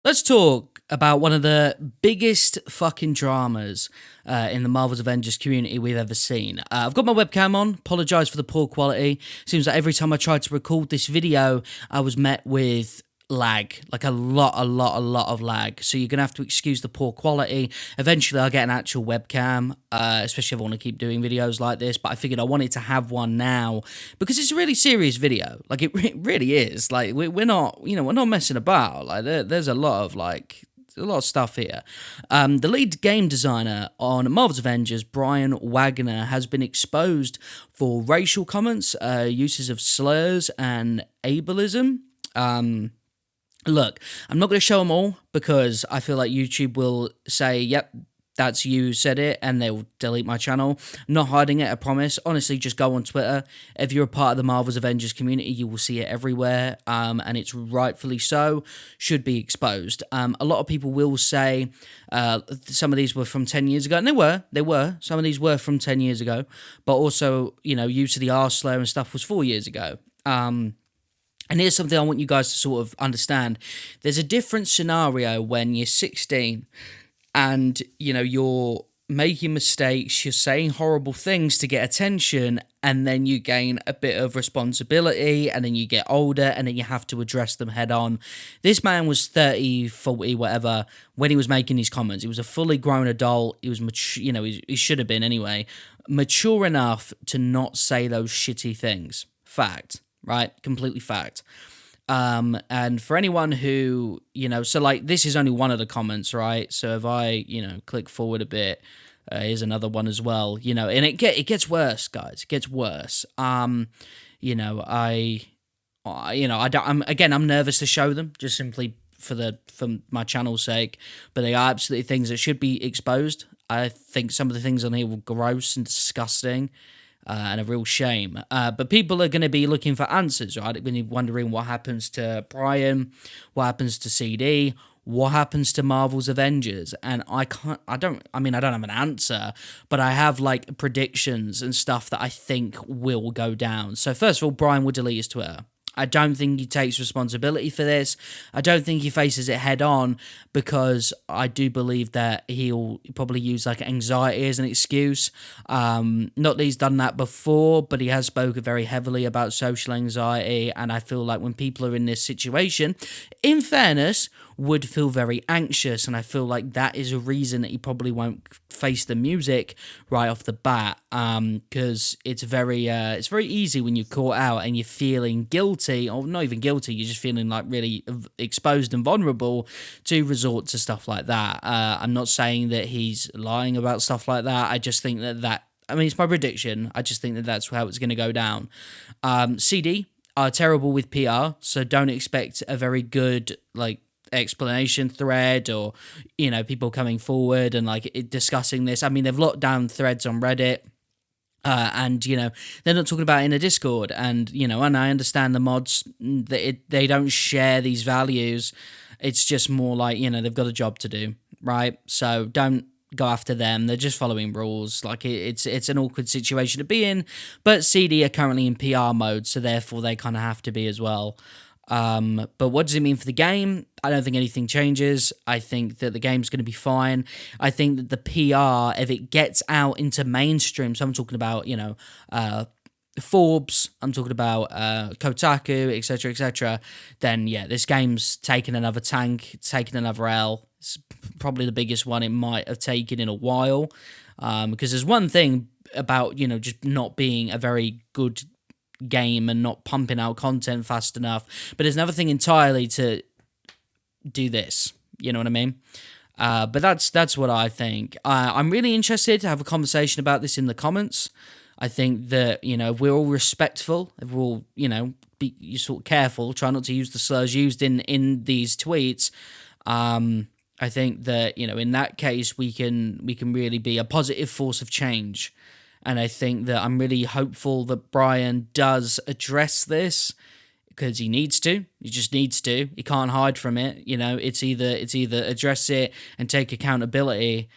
Let's talk about one of the biggest fucking dramas in the Marvel's Avengers community we've ever seen. I've got my webcam on, apologise for the poor quality. Seems like every time I tried to record this video, I was met with lag, like a lot of lag. So you're going to have to excuse the poor quality. Eventually, I'll get an actual webcam, especially if I want to keep doing videos like this. But I figured I wanted to have one now because it's a really serious video. Like, it really is. Like, we're not, we're not messing about. Like, there's a lot of, a lot of stuff here. The lead game designer on Marvel's Avengers, Brian Wagner, has been exposed for racial comments, uses of slurs, and ableism. Look, I'm not going to show them all because I feel like YouTube will say, yep, that's you said it, and they'll delete my channel. I'm not hiding it, I promise. Honestly, just go on Twitter. If you're a part of the Marvel's Avengers community, you will see it everywhere, and it's rightfully so, should be exposed. A lot of people will say some of these were from 10 years ago, and they were. Some of these were from 10 years ago, but also, use of the R slur and stuff was 4 years ago. And here's something I want you guys to sort of understand. There's a different scenario when you're 16 and, you're making mistakes, you're saying horrible things to get attention, and then you gain a bit of responsibility, and then you get older, and then you have to address them head on. This man was 30, 40, whatever, when he was making these comments. He was a fully grown adult. He was mature, he should have been anyway, mature enough to not say those shitty things. Fact. Right? Completely fact. And for anyone who, so like this is only one of the comments, right? So if I, click forward a bit, here's another one as well, and it gets worse, guys. It gets worse. I I'm nervous to show them just simply for my channel's sake, but they are absolutely things that should be exposed. I think some of the things on here were gross and disgusting. And a real shame. But people are going to be looking for answers, right? They're going to be wondering what happens to Brian, what happens to CD, what happens to Marvel's Avengers. And I don't have an answer, but I have like predictions and stuff that I think will go down. So first of all, Brian will delete his Twitter. I don't think he takes responsibility for this. I don't think he faces it head on because I do believe that he'll probably use like anxiety as an excuse. Not that he's done that before, but he has spoken very heavily about social anxiety. And I feel like when people are in this situation, in fairness, would feel very anxious, and I feel like that is a reason that he probably won't face the music right off the bat, because it's very easy when you're caught out and you're feeling guilty, or not even guilty, you're just feeling like really exposed and vulnerable to resort to stuff like that. I'm not saying that he's lying about stuff like that. I just think it's my prediction. I just think that that's how it's going to go down. CD are terrible with PR, so don't expect a very good explanation thread or people coming forward and discussing this. I mean, they've locked down threads on Reddit, and they're not talking about it in a Discord, and and I understand the mods, they don't share these values. It's just more like they've got a job to do, right? So don't go after them. They're just following rules. It's an awkward situation to be in, but CD are currently in PR mode, so therefore they kind of have to be as well. But what does it mean for the game? I don't think anything changes. I think that the game's going to be fine. I think that the PR, if it gets out into mainstream, so I'm talking about, Forbes, I'm talking about Kotaku, etc., then yeah, this game's taken another tank, taken another L. It's probably the biggest one it might have taken in a while. Because there's one thing about, just not being a very good game and not pumping out content fast enough, but there's another thing entirely to do this, you know what I mean? But that's what I think. I'm really interested to have a conversation about this in the comments. I think that if we're all respectful, if we're all be sort of careful, try not to use the slurs used in these tweets, I think that in that case we can really be a positive force of change. And I think that I'm really hopeful that Brian does address this because he needs to. He just needs to. He can't hide from it. It's either address it and take accountability,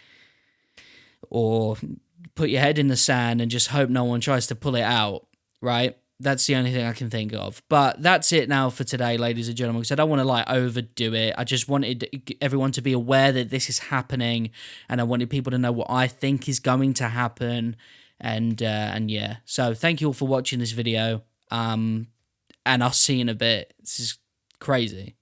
or put your head in the sand and just hope no one tries to pull it out, right? That's the only thing I can think of. But that's it now for today, ladies and gentlemen, because I don't want to like overdo it. I just wanted everyone to be aware that this is happening, and I wanted people to know what I think is going to happen. And yeah. So thank you all for watching this video. And I'll see you in a bit. This is crazy.